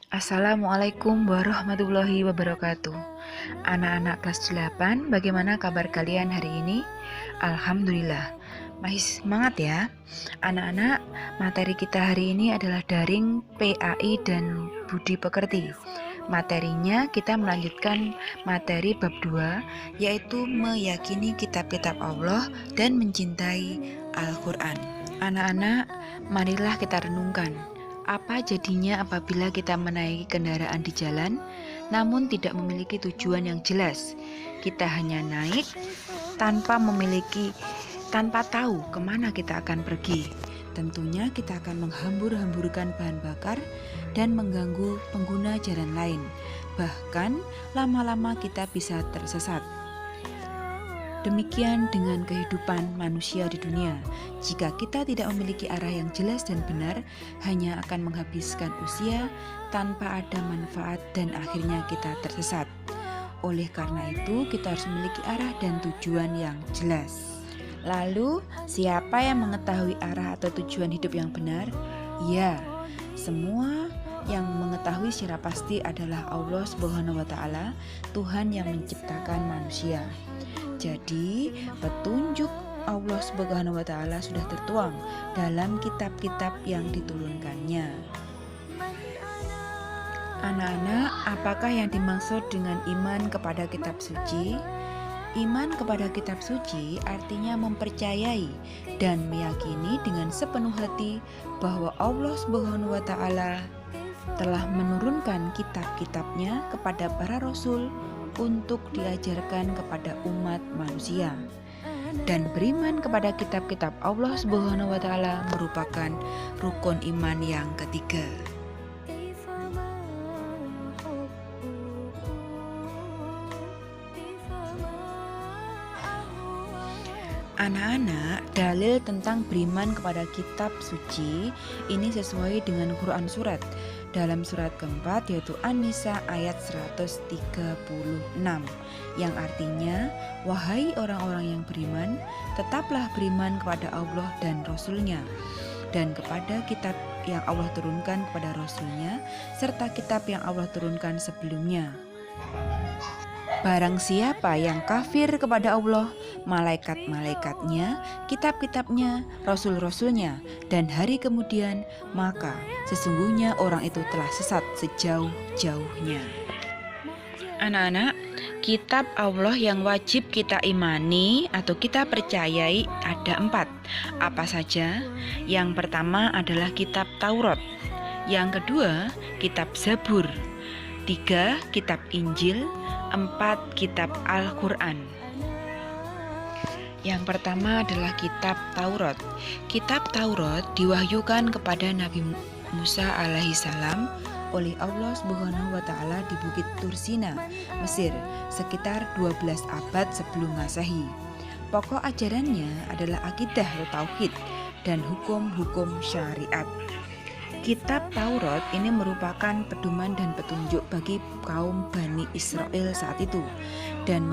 Assalamualaikum warahmatullahi wabarakatuh. Anak-anak kelas 8, bagaimana kabar kalian hari ini? Alhamdulillah, masih semangat ya. Anak-anak, materi kita hari ini adalah daring PAI dan budi pekerti. Materinya kita melanjutkan materi bab 2, yaitu meyakini kitab-kitab Allah dan mencintai Al-Quran. Anak-anak, marilah kita renungkan. Apa jadinya apabila kita menaiki kendaraan di jalan, namun tidak memiliki tujuan yang jelas? Kita hanya naik tanpa tahu kemana kita akan pergi. Tentunya kita akan menghambur-hamburkan bahan bakar dan mengganggu pengguna jalan lain. Bahkan lama-lama kita bisa tersesat. Demikian dengan kehidupan manusia di dunia. Jika kita tidak memiliki arah yang jelas dan benar, hanya akan menghabiskan usia tanpa ada manfaat dan akhirnya kita tersesat. Oleh karena itu, kita harus memiliki arah dan tujuan yang jelas. Lalu, siapa yang mengetahui arah atau tujuan hidup yang benar? Ya, semua yang mengetahui secara pasti adalah Allah Subhanahu wa Ta'ala, Tuhan yang menciptakan manusia. Jadi, petunjuk Allah Subhanahu wa Ta'ala sudah tertuang dalam kitab-kitab yang diturunkannya. Anak-anak, apakah yang dimaksud dengan iman kepada kitab suci? Iman kepada kitab suci artinya mempercayai dan meyakini dengan sepenuh hati bahwa Allah Subhanahu wa Ta'ala telah menurunkan kitab-kitabnya kepada para rasul untuk diajarkan kepada umat manusia. Dan beriman kepada kitab-kitab Allah Subhanahu wa Ta'ala merupakan rukun iman yang ketiga. Anak-anak, dalil tentang beriman kepada kitab suci ini sesuai dengan Quran surat. Dalam surat keempat yaitu An-Nisa ayat 136 yang artinya, wahai orang-orang yang beriman, tetaplah beriman kepada Allah dan Rasul-Nya dan kepada kitab yang Allah turunkan kepada Rasul-Nya serta kitab yang Allah turunkan sebelumnya. Barang siapa yang kafir kepada Allah, malaikat-malaikatnya, kitab-kitabnya, rasul-rasulnya, dan hari kemudian, maka sesungguhnya orang itu telah sesat sejauh-jauhnya. Anak-anak, kitab Allah yang wajib kita imani atau kita percayai ada 4. Apa saja? Yang pertama adalah kitab Taurat. Yang kedua, kitab Zabur. 3. Kitab Injil. 4. Kitab Al-Quran. Yang pertama adalah kitab Taurat. Kitab Taurat diwahyukan kepada Nabi Musa alaihissalam oleh Allah Subhanahu wa Ta'ala di Bukit Tursina, Mesir, sekitar 12 abad sebelum Masehi. Pokok ajarannya adalah akidah atau tauhid dan hukum-hukum syariat. Kitab Taurat ini merupakan pedoman dan petunjuk bagi kaum Bani Israel saat itu dan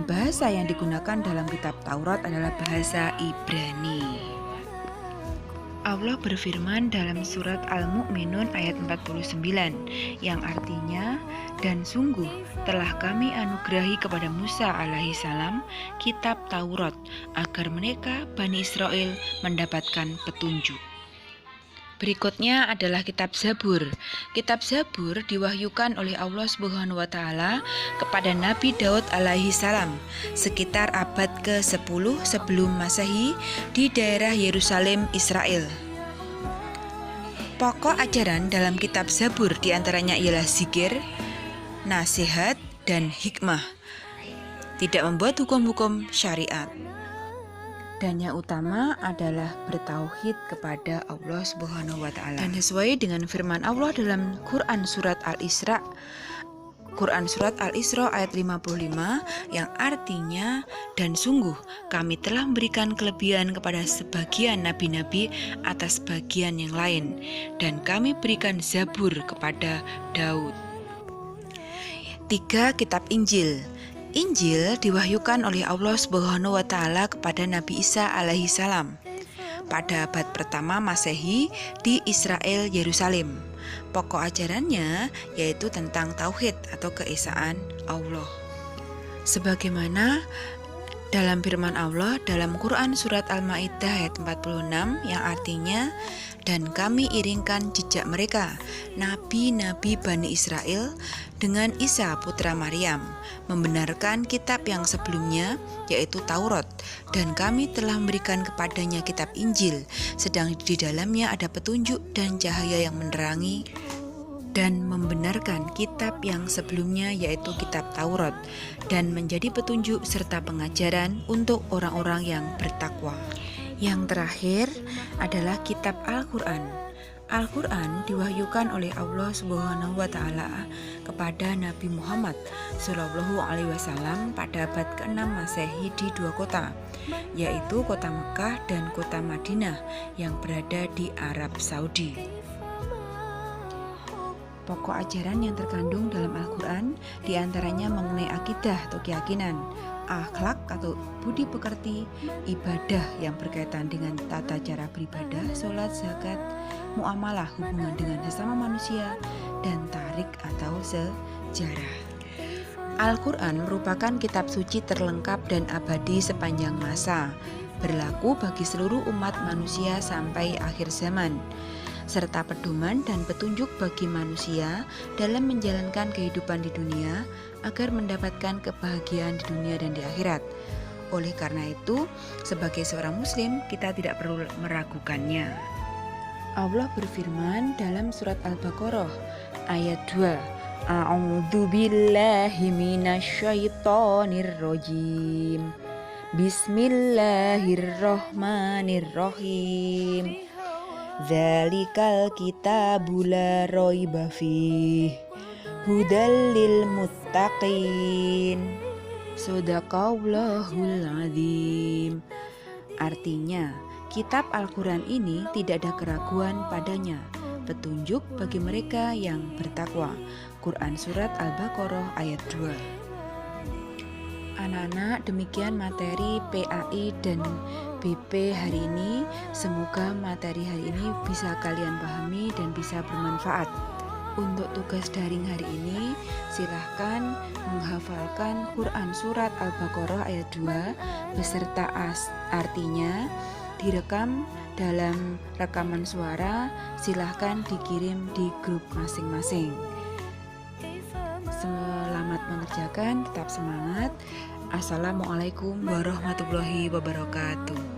bahasa yang digunakan dalam kitab Taurat adalah bahasa Ibrani. Allah berfirman dalam surat Al-Mu'minun ayat 49 yang artinya, dan sungguh telah kami anugerahi kepada Musa alaihissalam kitab Taurat agar mereka Bani Israel mendapatkan petunjuk. Berikutnya adalah kitab Zabur. Kitab Zabur diwahyukan oleh Allah Subhanahu wa Ta'ala kepada Nabi Daud alaihissalam sekitar abad ke-10 sebelum Masehi di daerah Yerusalem, Israel. Pokok ajaran dalam kitab Zabur diantaranya ialah zikir, nasihat, dan hikmah. Tidak membuat hukum-hukum syariat. Dan yang utama adalah bertauhid kepada Allah Subhanahu wa Ta'ala. Dan sesuai dengan firman Allah dalam Quran surat Al-Isra ayat 55 yang artinya, dan sungguh kami telah memberikan kelebihan kepada sebagian nabi-nabi atas bagian yang lain, dan kami berikan Zabur kepada Daud. 3. Kitab Injil. Injil diwahyukan oleh Allah Subhanahu wa Ta'ala kepada Nabi Isa alaihissalam pada abad pertama Masehi di Israel, Yerusalem. Pokok ajarannya yaitu tentang tauhid atau keesaan Allah. Sebagaimana dalam firman Allah dalam Quran surat Al-Maidah ayat 46 yang artinya, dan kami iringkan jejak mereka, nabi-nabi Bani Israel dengan Isa putra Maryam, membenarkan kitab yang sebelumnya yaitu Taurat, dan kami telah memberikan kepadanya kitab Injil, sedang di dalamnya ada petunjuk dan cahaya yang menerangi dan membenarkan kitab yang sebelumnya yaitu kitab Taurat, dan menjadi petunjuk serta pengajaran untuk orang-orang yang bertakwa. Yang terakhir adalah kitab Al-Quran. Al-Quran diwahyukan oleh Allah Subhanahu wa Ta'ala kepada Nabi Muhammad Shallallahu Alaihi Wasallam pada abad ke-6 Masehi di dua kota, yaitu kota Mekah dan kota Madinah yang berada di Arab Saudi. Pokok ajaran yang terkandung dalam Al-Quran diantaranya mengenai akidah atau keyakinan, akhlak atau budi pekerti, ibadah yang berkaitan dengan tata cara beribadah, sholat, zakat, muamalah hubungan dengan sesama manusia, dan tarik atau sejarah. Al-Quran merupakan kitab suci terlengkap dan abadi sepanjang masa, berlaku bagi seluruh umat manusia sampai akhir zaman, serta pedoman dan petunjuk bagi manusia dalam menjalankan kehidupan di dunia agar mendapatkan kebahagiaan di dunia dan di akhirat. Oleh karena itu, sebagai seorang muslim, kita tidak perlu meragukannya. Allah berfirman dalam surat Al-Baqarah ayat 2, A'udzu billahi minasyaitonir rajim. Bismillahirrahmanirrahim. Dzalikal kitabu la raiba fih hudal lil muttaqin. Shadaqallahul azim. Artinya, kitab Al-Quran ini tidak ada keraguan padanya, petunjuk bagi mereka yang bertakwa. Quran surat Al-Baqarah ayat 2. Anak-anak, demikian materi PAI dan BP hari ini. Semoga materi hari ini bisa kalian pahami dan bisa bermanfaat. Untuk tugas daring hari ini, silahkan menghafalkan Quran surat Al-Baqarah ayat 2 beserta artinya, direkam dalam rekaman suara, silahkan dikirim di grup masing-masing. Selamat mengerjakan, tetap semangat. Assalamualaikum warahmatullahi wabarakatuh.